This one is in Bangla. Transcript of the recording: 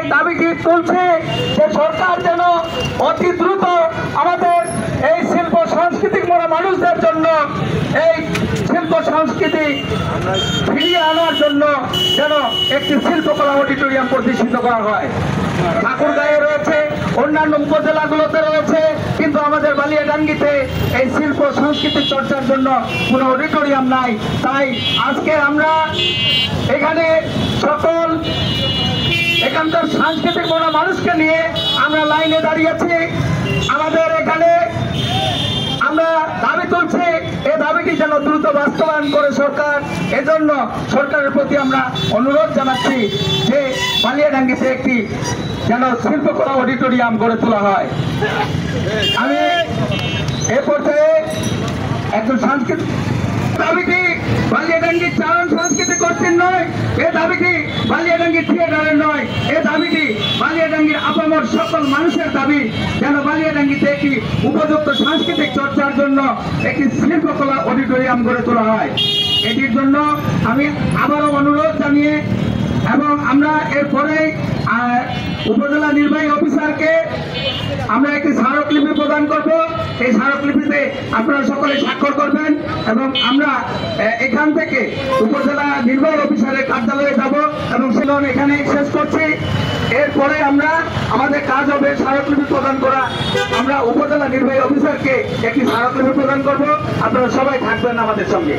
এই দাবিটি তুলছি যে সরকার যেন অতি দ্রুত আমাদের এই শিল্প সাংস্কৃতিক মনা মানুষদের জন্য এই শিল্প সংস্কৃতি ফিরিয়ে আনার জন্য যেন একটি শিল্পকলা অডিটোরিয়াম প্রতিষ্ঠিত করা হয়। ঠাকুরগাঁয়ে রয়েছে, অন্যান্য উপজেলাগুলোতে রয়েছে, কিন্তু আমাদের বালিয়াডাঙ্গিতে এই শিল্প সংস্কৃতি চর্চার জন্য কোনো অডিটোরিয়াম নাই। তাই আজকে আমরা এখানে সকল এখানকার সাংস্কৃতিক মনা মানুষকে নিয়ে আমরা লাইনে দাঁড়িয়েছি। আমাদের এখানে আমরা দাবি তুলছি, এই দাবিটি যেন দ্রুত বাস্তবায়ন করে সরকার। এজন্য সরকারের প্রতি আমরা অনুরোধ জানাচ্ছি যে বালিয়াডাঙ্গিতে একটি যেন শিল্পকলা অডিটোরিয়াম গড়ে তোলা হয়। আমি এ পর্যায়ে একজন সাংস্কৃতিক দাবিটি বালিয়াডাঙ্গির চারণ সংস্কৃতি কর্তৃক নয়, এ দাবিটি বালিয়াডাঙ্গির থিয়েটারের নয়, এ দাবিটি বালিয়াডাঙ্গির আপামর সকল মানুষের দাবি যেন বালিয়াডাঙ্গিতে একটি উপযুক্ত সাংস্কৃতিক চর্চার জন্য একটি শিল্পকলা অডিটোরিয়াম গড়ে তোলা হয়। এটির জন্য আমি আবারও অনুরোধ জানিয়ে এবং আমরা এরপরে উপজেলা নির্বাহী অফিসারকে আমরা একটি স্মারকলিপি প্রদান করব। এই স্মারকলিপিতে আপনারা সকলে স্বাক্ষর করবেন এবং আমরা এখান থেকে উপজেলা নির্বাহী অফিসারের কার্যালয়ে যাব এবং সেটা এখানে শেষ করছি। এরপরে আমরা আমাদের কাজ হবে স্মারকলিপি প্রদান করা। আমরা উপজেলা নির্বাহী অফিসারকে একটি স্মারকলিপি প্রদান করব। আপনারা সবাই থাকবেন আমাদের সঙ্গে।